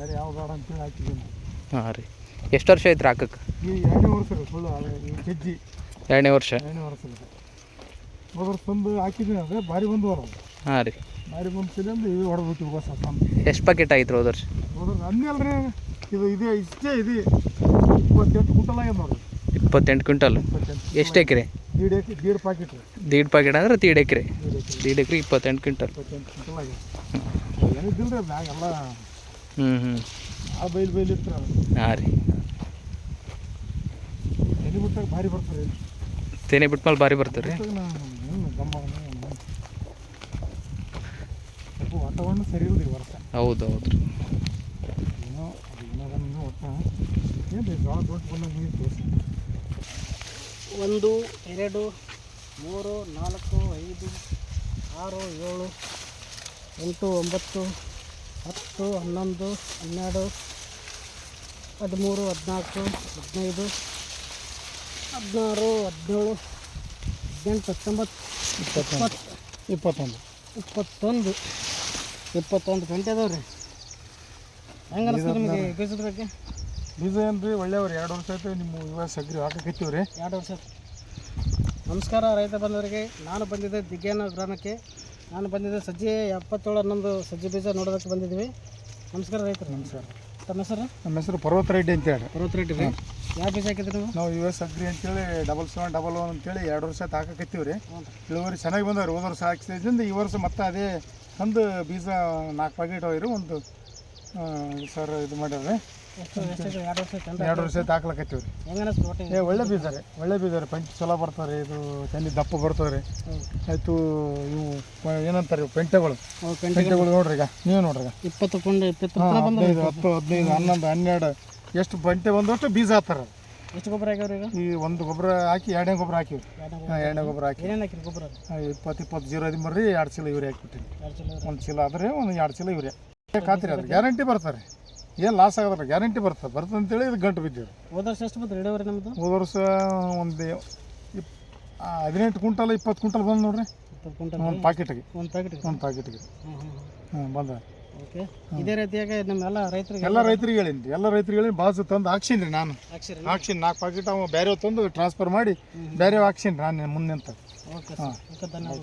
ಬೇರೆ ಯಾವ ಬೇಡ ಅಂತೇಳಿ ಹಾಕಿದ್ದೀನಿ. ಹಾಂ ರೀ. ಎಷ್ಟು ವರ್ಷ ಐತ್ರಿ ಹಾಕಕ್ಕೆ? ಈ 2ನೇ ವರ್ಷ ರೀ ಫುಲ್ ಕೆಜ್ಜಿ 2ನೇ ವರ್ಷ. 2ನೇ ವರ್ಷ ರೀ. ಹೋದ ವರ್ಷ ತಂದು ಹಾಕಿದ್ದೀನಿ ಅದೇ ಭಾರಿ ಬಂದು ಹೊರ. ಹಾಂ ರೀ. ಭಾರಿ ಬಂದು ಅಂದ್ರೆ ಇದು ಹೊಡೆದ್ಬಿಟ್ಟು ಹೊಸ ಎಷ್ಟು ಪ್ಯಾಕೆಟ್ ಆಯ್ತು ಹೋದ ವರ್ಷ? ಹೋದ ವರ್ಷ ಅನ್ನಲ್ರಿ ಇದು ಇದೆ ಇಷ್ಟೇ ಇದು 28 ಕ್ವಿಂಟಲ್ ಆಗ್ಯದ ನೋಡಿರಿ. 28 ಕ್ವಿಂಟಲ್. ಎಷ್ಟು ಎಕರೆ? 1.5 ಪ್ಯಾಕೆಟ್ ರೀ. 1.5 ಪ್ಯಾಕೆಟ್ ಅಂದ್ರೆ 1.5 ಎಕರೆ. 1.5 ಎಕರೆ 28 ಕ್ವಿಂಟಲ್. 28 ಕ್ವಿಂಟಲ್ ಆಗ್ಯದ. ಏನಿದ್ದಿಲ್ಲ ರೀ ಮ್ಯಾಗೆಲ್ಲ ಆ ಬೈಲ್ ಇರ್ತಾರೆ. ಹಾಂ ರೀ. ಎಲ್ಲಿ ಬಿಟ್ಟಾಗ ಭಾರಿ ಬರ್ತಾರೆ. ತೇನೆ ಬಿಟ್ಟ ಮೇಲೆ ಭಾರಿ ಬರ್ತಾರೆ ರೀ. ವಾತಾವರಣ ಸರಿ ಇಲ್ಲ ರೀ ವರ್ಷ. ಹೌದು ಹೌದು ರೀ. ಏನೋ ಅದು ಒಟ್ಟ ಏನು ರೀ ಭಾಳ ದೊಡ್ಡ ಬಂದಂಗೆ ನೀರು ತೋರಿಸಿ. 1 2 3 4 5 6 7 8 9 10 11 12 13 14 15 16 17 18 19 20 21 ಗಂಟೆ ಅದಾವೆ ರೀ. ಹೆಂಗೆ ಅನಿಸ್ತದೆ ನಿಮಗೆ ಬೀಜದ ಬಗ್ಗೆ? ಬೀಜ ಏನು ರೀ ಒಳ್ಳೆಯವ್ರಿ. 2 ವರ್ಷ ಆಯ್ತು ನಿಮ್ಮ ಇವಾಗ ಸಗ್ರಿ ಹಾಕಕತ್ತೀವಿ ರೀ. 2 ವರ್ಷ. ನಮಸ್ಕಾರ ರೈತ ಬಂದವರಿಗೆ. ನಾನು ಬಂದಿದ್ದೆ ದಿಗ್ಗೇನ ಗ್ರಾಮಕ್ಕೆ. ನಾನು ಬಂದಿದ್ದೆ ಸಜ್ಜೆ 77 ಸಜ್ಜೆ ಬೀಜ ನೋಡೋದಕ್ಕೆ ಬಂದಿದ್ದೀವಿ. ನಮಸ್ಕಾರ ರೈತರು. ನಮಸ್ಕಾರ. ತಮ್ಮ ಹೆಸರು? ನಮ್ಮ ಹೆಸರು ಪರ್ವತ ರೆಡ್ಡಿ ಅಂತೇಳಿ. ಪರ್ವತ ರೆಡ್ಡಿ ರೀ. ಯಾವ ಬೀಜ ಹಾಕಿದ್ರಿ ನೀವು? ನಾವು US ಅಗ್ರಿ ಅಂತೇಳಿ 7711 ಅಂತೇಳಿ 2 ವರ್ಷ ಆಯ್ತು ಹಾಕಕತ್ತೀವಿ ರೀ. ಇಳುವರಿ ಚೆನ್ನಾಗಿ ಬಂದವ್ರಿ. ಹೋದ ವರ್ಷ ಹಾಕಿಸಿದ್ರಿಂದ ಈ ವರ್ಷ ಮತ್ತೆ ಅದೇ ತಂದು ಬೀಜ 4 ಪ್ಯಾಕೆಟ್ ಹೋಗಿರಿ. ಒಂದು ಸರ್ ಇದು ಮಾಡ್ಯಾರ. 2 ವರ್ಷ ಆಯ್ತು ಹಾಕ್ಲಕತ್ತೀವಿ ರೀ. ಹೆಂಗೆ ಒಳ್ಳೆ ಬೀಜ ರೀ. ಒಳ್ಳೆ ಬೀಜ ರೀ. ಪಂಚ ಚಲೋ ಬರ್ತಾವೆ ರೀ. ಇದು ಚೆನ್ನಿ ದಪ್ಪ ಬರ್ತವೆ ರೀ. ಆಯಿತು. ಇವು ಏನಂತಾರೆ ಪೆಂಟೆಗಳು ನೋಡ್ರಿ. ಈಗ ನೀವು ನೋಡ್ರಿ. 20 ಕೊಂಡು 15 10 15 11 12 ಎಷ್ಟು ಪಂಟೆ ಬಂದಷ್ಟು ಬೀಜ ಹಾಕ್ತಾರೆ. ಎಷ್ಟು ಗೊಬ್ಬರ ಹಾಕ್ಯಾವ್ರಿ ಈಗ? ಈ ಒಂದು ಗೊಬ್ಬರ ಹಾಕಿ 2ನೇ ಗೊಬ್ಬರ ಹಾಕಿವಿ. 2ನೇ ಗೊಬ್ಬರ ಹಾಕಿ ಏನೇನು ಹಾಕಿರಿ ಗೊಬ್ಬರ? 20 013 ರೀ. 2 ಚೀಲ ಯೂರಿಯಾ ಹಾಕ್ಬಿಟ್ಟಿನಿ. 2 ಚೀಲ. 1 ಚೀಲ ಆದ್ರೆ 2 ಚೀಲ ಯೂರಿಯಾ ಖಾತ್ರಿ ಅದ್ರ ಗ್ಯಾರಂಟಿ ಬರ್ತಾರೆ. ಏನು ಲಾಸ್ ಆಗೋದ್ರ ಗ್ಯಾರಂಟಿ ಬರ್ತದೆ ಅಂತೇಳಿ ಇದು ಗಂಟು ಬಿದ್ದೀವಿ. ಹೋದ ವರ್ಷ ಎಷ್ಟು ಬಂತು ಇಳುವರಿ ನಮ್ಮದು? ಹೋದ ವರ್ಷ ಒಂದು 18 ಕ್ವಿಂಟಲ್ 20 ಕ್ವಿಂಟಲ್ ಬಂದು ನೋಡ್ರಿ. 20 ಕ್ವಿಂಟಲ್ ಒಂದು ಪ್ಯಾಕೆಟ್ಗೆ. ಒಂದು ಪ್ಯಾಕೆಟ್ಗೆ ಬಂದ. ಓಕೆ. ಇದೇ ರೀತಿಯಾಗಿ ನಮ್ಮೆಲ್ಲ ರೈತರಿಗೆ ಎಲ್ಲ ರೈತರಿಗೆ ಹೇಳೀನಿ. ಬಾಜು ತಂದು ಹಾಕ್ಸೀನಿ ರೀ. ನಾನು ಹಾಕ್ಸೀನಿ 4 ಪ್ಯಾಕೆಟ್ ಅವ ಬೇರೆ ತಂದು ಟ್ರಾನ್ಸ್ಫರ್ ಮಾಡಿ ಬೇರೆ ಹಾಕ್ಸೀನಿ ನಾನು ಮುಂದೆ ಅಂತ. ಓಕೆ. ಧನ್ಯವಾದ.